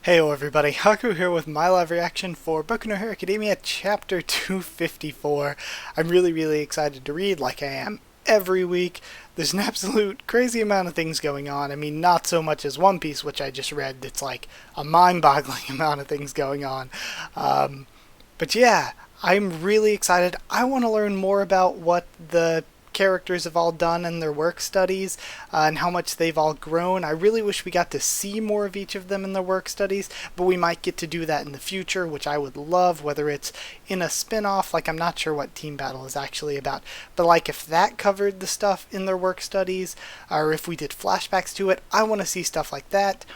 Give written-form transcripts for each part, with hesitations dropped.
Heyo everybody, Haku here with my live reaction for Boku no Hero Academia Chapter 254. I'm really excited to read, like I am every week. There's an absolute crazy amount of things going on. I mean, not so much as One Piece, which I just read. It's like a mind-boggling amount of things going on. But yeah, I'm really excited. I want to learn more about what the characters have all done in their work studies and how much they've all grown. I really wish we got to see more of each of them in their work studies, but we might get to do that in the future, which I would love, whether it's in a spin-off, like I'm not sure what Team Battle is actually about, but like if that covered the stuff in their work studies, or if we did flashbacks to it, I want to see stuff like that.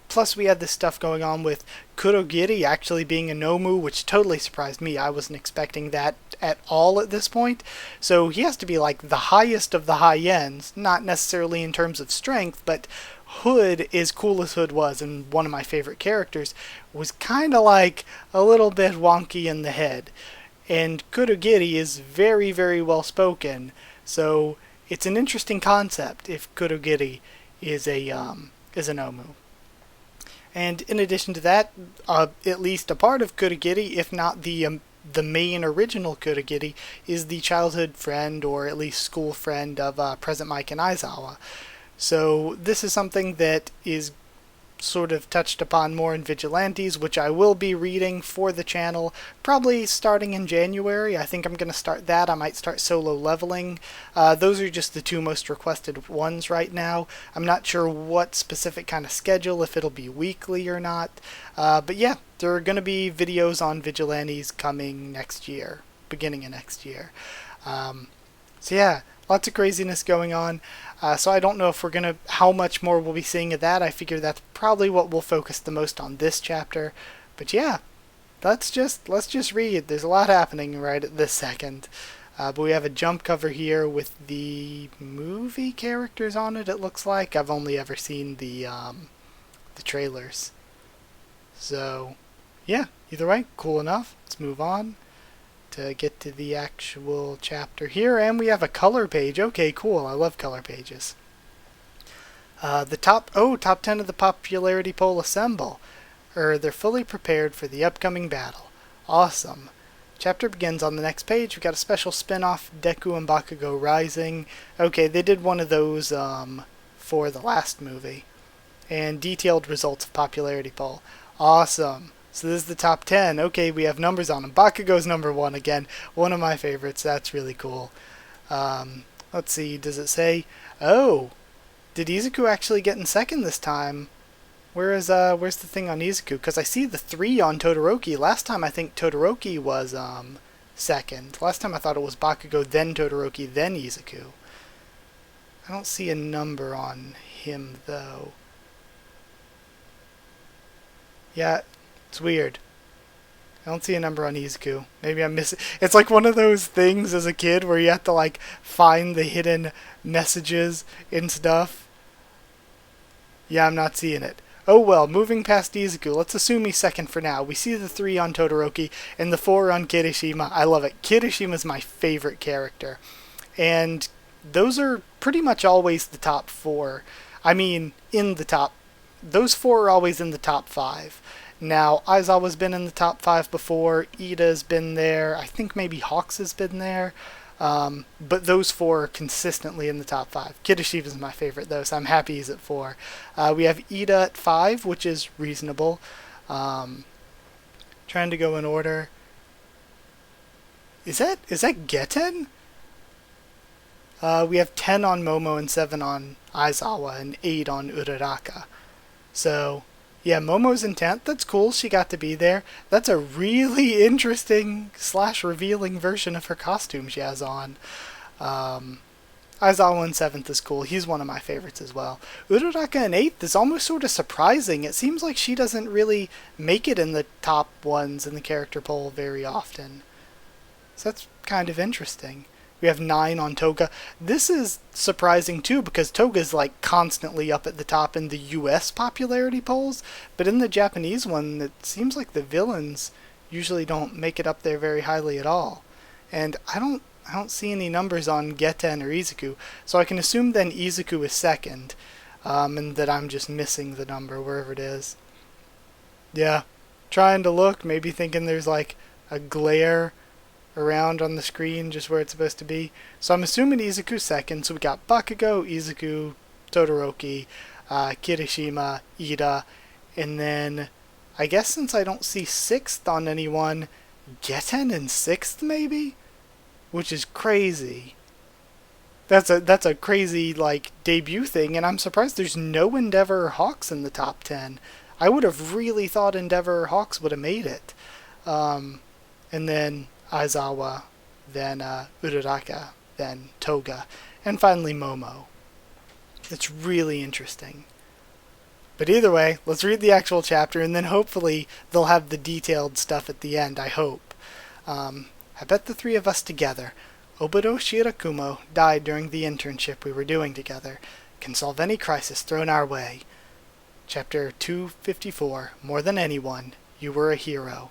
Plus, we had this stuff going on with Kurogiri actually being a Nomu, which totally surprised me. I wasn't expecting that at all at this point. So he has to be like the highest of the high ends, not necessarily in terms of strength, but Hood, as cool as Hood was, and one of my favorite characters, was kind of like a little bit wonky in the head. And Kurogiri is very well spoken, so it's an interesting concept if Kurogiri is a Nomu. And in addition to that, at least a part of Kurogiri, if not the main original Kurogiri, is the childhood friend, or at least school friend, of Present Mic and Aizawa. So this is something that is sort of touched upon more in Vigilantes, which I will be reading for the channel, probably starting in January. I think I'm going to start that. I might start Solo Leveling. Those are just the two most requested ones right now. I'm not sure what specific kind of schedule, if it'll be weekly or not. But yeah, there are going to be videos on Vigilantes coming next year, beginning of next year. So yeah, lots of craziness going on. So I don't know if how much more we'll be seeing of that. I figure that's probably what we'll focus the most on this chapter. But yeah, let's just read. There's a lot happening right at this second. But we have a jump cover here with the movie characters on it, it looks like. I've only ever seen the trailers. So yeah, either way, cool enough. Let's move on to get to the actual chapter here, and we have a color page. Okay, cool. I love color pages. The top 10 of the popularity poll assemble. They're fully prepared for the upcoming battle. Awesome. Chapter begins on the next page. We've got a special spin-off, Deku and Bakugo Rising. Okay, they did one of those for the last movie. And detailed results of popularity poll. Awesome. So this is the top 10. Okay, we have numbers on them. Bakugo's number 1 again. One of my favorites. That's really cool. Let's see. Does it say? Oh, did Izuku actually get in second this time? Where's the thing on Izuku? Because I see the 3 on Todoroki. Last time I think Todoroki was second. Last time I thought it was Bakugo, then Todoroki, then Izuku. I don't see a number on him though. Yeah. It's weird. I don't see a number on Izuku. Maybe I'm missing. It's like one of those things as a kid where you have to like find the hidden messages in stuff. Yeah, I'm not seeing it. Oh well, moving past Izuku, let's assume he's second for now. We see the 3 on Todoroki and the 4 on Kirishima. I love it. Kirishima's my favorite character. And those are pretty much always the top 4. I mean, those 4 are always in the top 5. Now, Aizawa's been in the top 5 before, Ida's been there, I think maybe Hawks has been there, but those 4 are consistently in the top 5. Kirishima's my favorite though, so I'm happy he's at 4. We have Ida at 5, which is reasonable. Trying to go in order. Is that Geten? We have 10 on Momo and 7 on Aizawa and 8 on Uraraka. So yeah, Momo's in 10th. That's cool. She got to be there. That's a really interesting / revealing version of her costume she has on. Aizawa in 7th is cool. He's one of my favorites as well. Uraraka in 8th is almost sort of surprising. It seems like she doesn't really make it in the top ones in the character poll very often. So that's kind of interesting. We have 9 on Toga. This is surprising too because Toga's like constantly up at the top in the US popularity polls, but in the Japanese one it seems like the villains usually don't make it up there very highly at all. And I don't see any numbers on Geten or Izuku, so I can assume then Izuku is second, and that I'm just missing the number wherever it is. Yeah. Trying to look, maybe thinking there's like a glare around on the screen just where it's supposed to be. So I'm assuming Izuku's second. So we got Bakugo, Izuku, Todoroki, Kirishima, Ida, and then I guess since I don't see sixth on anyone, Geten in sixth maybe? Which is crazy. That's a crazy like debut thing, and I'm surprised there's no Endeavor or Hawks in the top 10. I would have really thought Endeavor or Hawks would have made it. And then Aizawa, then Uraraka, then Toga, and finally Momo. It's really interesting. But either way, let's read the actual chapter, and then hopefully they'll have the detailed stuff at the end, I hope. I bet the three of us together, Obito Shirakumo, died during the internship we were doing together, can solve any crisis thrown our way. Chapter 254, More Than Anyone, You Were a Hero.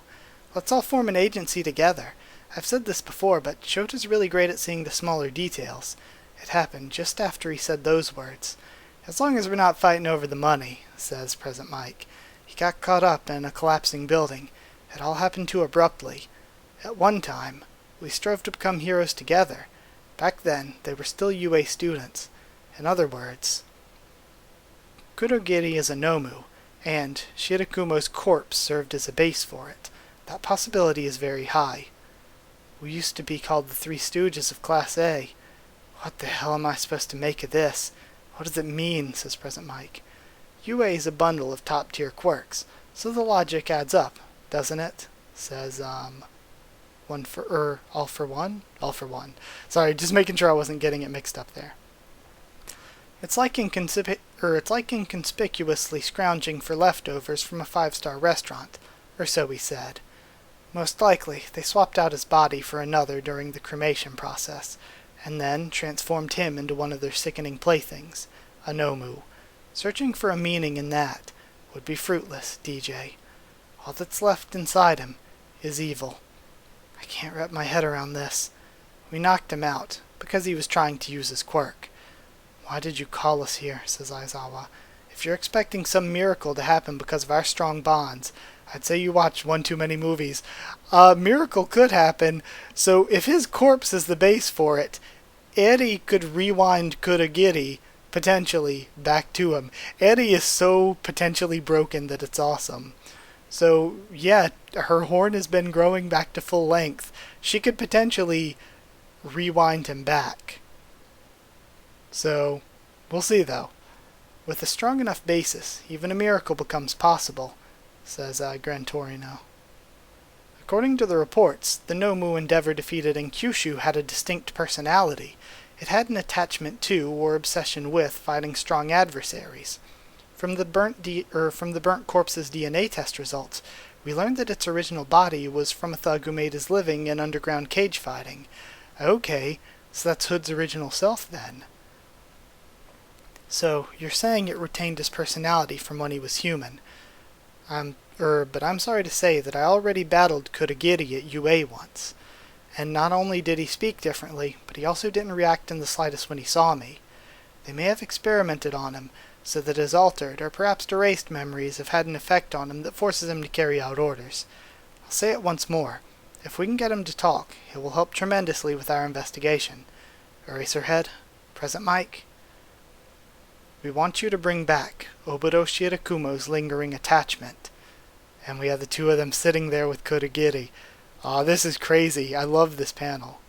Let's all form an agency together. I've said this before, but Shota's really great at seeing the smaller details. It happened just after he said those words. As long as we're not fighting over the money, says Present Mike. He got caught up in a collapsing building. It all happened too abruptly. At one time, we strove to become heroes together. Back then, they were still UA students. In other words, Kurogiri is a Nomu, and Shirakumo's corpse served as a base for it. That possibility is very high. We used to be called the Three Stooges of Class A. What the hell am I supposed to make of this? What does it mean, says Present Mike. UA is a bundle of top-tier quirks, so the logic adds up, doesn't it? Says, all for one? All for one. Sorry, just making sure I wasn't getting it mixed up there. It's like inconspicuously scrounging for leftovers from a five-star restaurant, or so he said. Most likely, they swapped out his body for another during the cremation process, and then transformed him into one of their sickening playthings, a Nomu. Searching for a meaning in that would be fruitless, DJ. All that's left inside him is evil. I can't wrap my head around this. We knocked him out, because he was trying to use his quirk. Why did you call us here, says Aizawa. If you're expecting some miracle to happen because of our strong bonds, I'd say you watched one too many movies. A miracle could happen, so if his corpse is the base for it, Eri could rewind Kurogiri, potentially, back to him. Eri is so potentially broken that it's awesome. So, yeah, her horn has been growing back to full length. She could potentially rewind him back. So, we'll see though. With a strong enough basis, even a miracle becomes possible, says Gran Torino. According to the reports, the Nomu Endeavor defeated in Kyushu had a distinct personality. It had an attachment to, or obsession with, fighting strong adversaries. From the burnt corpse's DNA test results, we learned that its original body was from a thug who made his living in underground cage fighting. Okay, so that's Hood's original self then. So, you're saying it retained his personality from when he was human. But I'm sorry to say that I already battled Kurogiri at UA once. And not only did he speak differently, but he also didn't react in the slightest when he saw me. They may have experimented on him, so that his altered, or perhaps erased memories have had an effect on him that forces him to carry out orders. I'll say it once more. If we can get him to talk, it will help tremendously with our investigation. Eraserhead, Present Mike, we want you to bring back Obito Shirakumo's lingering attachment. And we have the two of them sitting there with Kurogiri. Aw, this is crazy. I love this panel.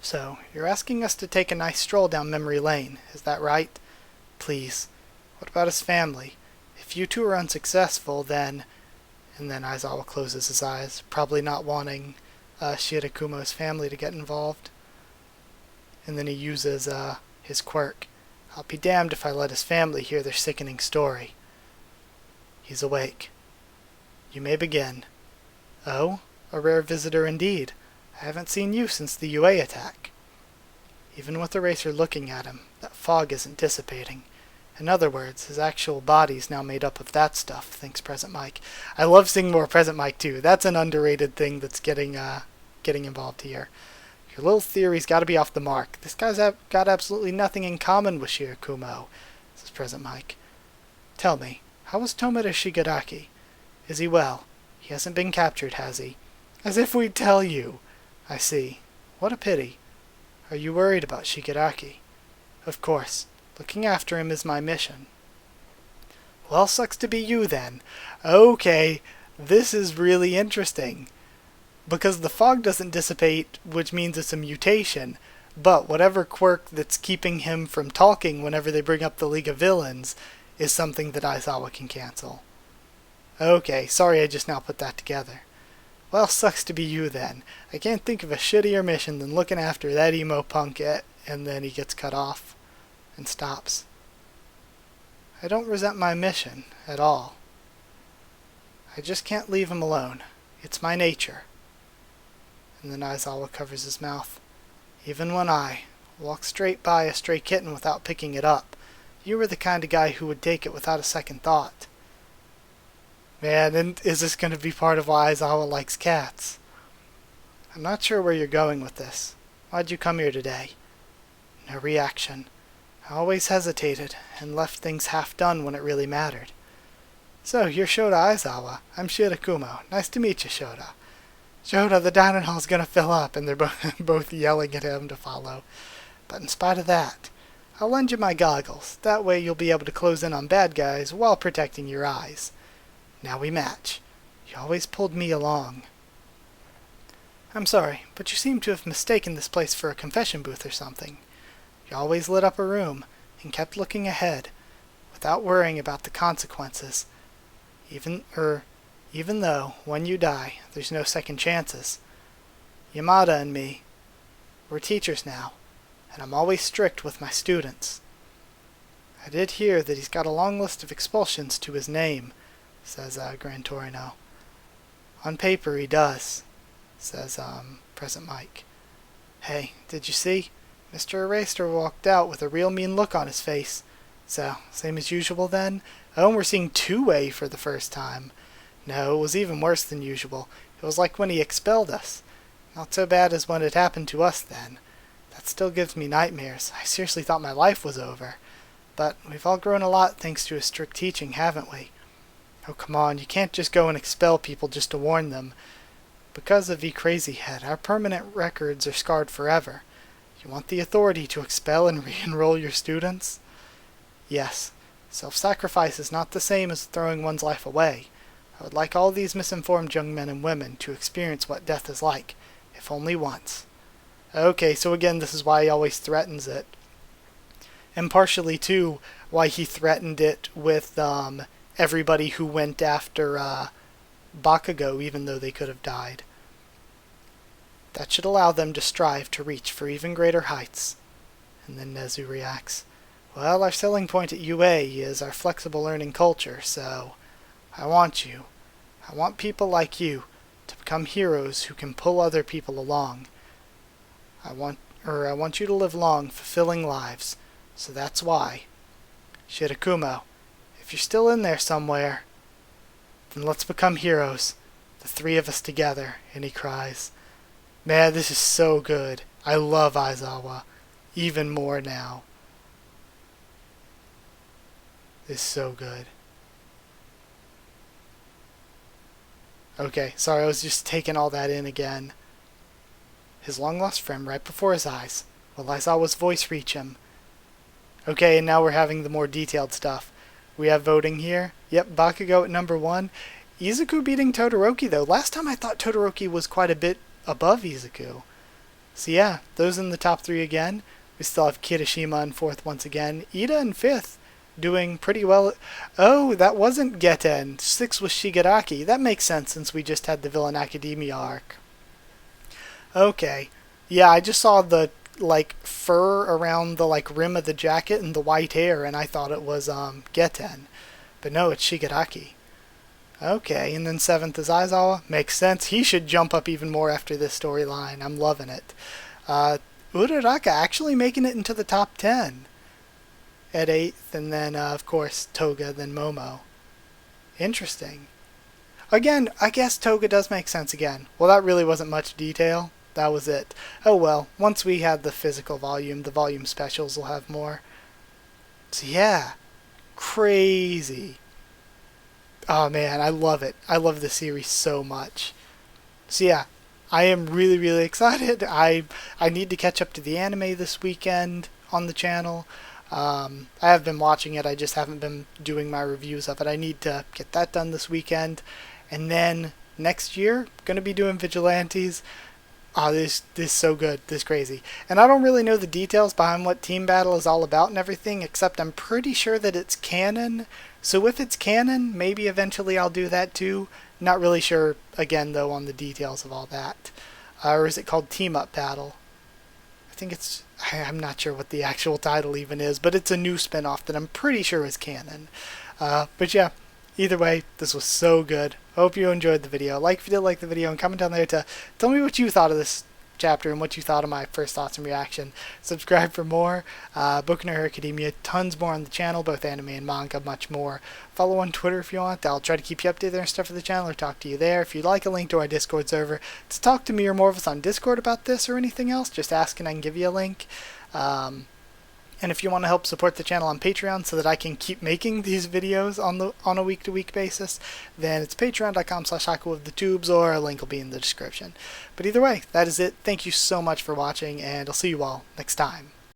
So, you're asking us to take a nice stroll down memory lane, is that right? Please. What about his family? If you two are unsuccessful, then... And then Aizawa closes his eyes, probably not wanting Shirakumo's family to get involved. And then he uses his quirk. I'll be damned if I let his family hear their sickening story. He's awake. You may begin. Oh, a rare visitor indeed. I haven't seen you since the UA attack. Even with Eraser looking at him, that fog isn't dissipating. In other words, his actual body's now made up of that stuff, thinks Present Mike. I love seeing more Present Mike too. That's an underrated thing that's getting involved here. Your little theory's got to be off the mark. This guy's got absolutely nothing in common with Shirakumo, says Present Mike. Tell me, How is Tomita Shigaraki? Is he well? He hasn't been captured, has he? As if we'd tell you. I see. What a pity. Are you worried about Shigaraki? Of course. Looking after him is my mission. Well, sucks to be you then. Okay, this is really interesting. Because the fog doesn't dissipate, which means it's a mutation, but whatever quirk that's keeping him from talking whenever they bring up the League of Villains is something that Aizawa can cancel. Okay, sorry I just now put that together. Well, sucks to be you then. I can't think of a shittier mission than looking after that emo punk and then he gets cut off and stops. I don't resent my mission at all. I just can't leave him alone. It's my nature. And then Aizawa covers his mouth. Even when I walk straight by a stray kitten without picking it up, you were the kind of guy who would take it without a second thought. Man, and is this going to be part of why Aizawa likes cats? I'm not sure where you're going with this. Why'd you come here today? No reaction. I always hesitated and left things half done when it really mattered. So, you're Shota Aizawa. I'm Shirakumo. Nice to meet you, Shota. Shota, the dining hall's gonna fill up, and they're both yelling at him to follow. But in spite of that, I'll lend you my goggles. That way you'll be able to close in on bad guys while protecting your eyes. Now we match. You always pulled me along. I'm sorry, but you seem to have mistaken this place for a confession booth or something. You always lit up a room and kept looking ahead, without worrying about the consequences. Even though, when you die, there's no second chances. Yamada and me, we're teachers now, and I'm always strict with my students. I did hear that he's got a long list of expulsions to his name, says Gran Torino. On paper he does, says Present Mike. Hey, did you see? Mr. Eraser walked out with a real mean look on his face. So, same as usual then? Oh, and we're seeing two-way for the first time. No, it was even worse than usual. It was like when he expelled us. Not so bad as when it happened to us then. That still gives me nightmares. I seriously thought my life was over. But we've all grown a lot thanks to his strict teaching, haven't we? Oh, come on, you can't just go and expel people just to warn them. Because of Crazyhead, our permanent records are scarred forever. You want the authority to expel and re-enroll your students? Yes. Self-sacrifice is not the same as throwing one's life away. I would like all these misinformed young men and women to experience what death is like, if only once. Okay, so again, this is why he always threatens it. And partially, too, why he threatened it with everybody who went after Bakugo, even though they could have died. That should allow them to strive to reach for even greater heights. And then Nezu reacts, well, our selling point at UA is our flexible learning culture, so I want people like you to become heroes who can pull other people along. I want you to live long, fulfilling lives, so that's why. Shirakumo, if you're still in there somewhere, then let's become heroes, the three of us together, and he cries. Man, this is so good. I love Aizawa. Even more now. It's so good. Okay, sorry, I was just taking all that in again. His long-lost friend right before his eyes. Will Aizawa's voice reach him? Okay, and now we're having the more detailed stuff. We have voting here. Yep, Bakugo at number 1. Izuku beating Todoroki, though. Last time I thought Todoroki was quite a bit above Izuku. So yeah, those in the top 3 again. We still have Kirishima in 4th once again. Ida in 5th, doing pretty well. Oh, that wasn't Geten. 6 was Shigaraki. That makes sense since we just had the Villain Academia arc. Okay. Yeah, I just saw the fur around the rim of the jacket and the white hair, and I thought it was Geten. But no, it's Shigaraki. Okay, and then 7th is Aizawa. Makes sense. He should jump up even more after this storyline. I'm loving it. Uraraka actually making it into the top 10 at 8th, and then, of course, Toga, then Momo. Interesting. Again, I guess Toga does make sense again. Well, that really wasn't much detail. That was it. Oh well, once we have the physical volume, the volume specials will have more. So yeah, crazy. Oh man, I love it. I love the series so much. So yeah, I am really really excited. I need to catch up to the anime this weekend on the channel. I have been watching it. I just haven't been doing my reviews of it. I need to get that done this weekend, and then next year gonna be doing Vigilantes. Oh, this is so good. This is crazy. And I don't really know the details behind what Team Battle is all about and everything, except I'm pretty sure that it's canon. So if it's canon, maybe eventually I'll do that too. Not really sure, again, though, on the details of all that. Or is it called Team Up Battle? I think it's... I'm not sure what the actual title even is, but it's a new spin-off that I'm pretty sure is canon. But yeah, either way, this was so good. Hope you enjoyed the video. Like if you did like the video, and comment down there to tell me what you thought of this chapter and what you thought of my first thoughts and reaction. Subscribe for more. Boku no Hero Academia, tons more on the channel, both anime and manga, much more. Follow on Twitter if you want. I'll try to keep you updated and stuff for the channel or talk to you there. If you'd like a link to our Discord server to talk to me or more of us on Discord about this or anything else, just ask and I can give you a link. And if you want to help support the channel on Patreon so that I can keep making these videos on a week-to-week basis, then it's patreon.com/Haku of the tubes, or a link will be in the description. But either way, that is it. Thank you so much for watching, and I'll see you all next time.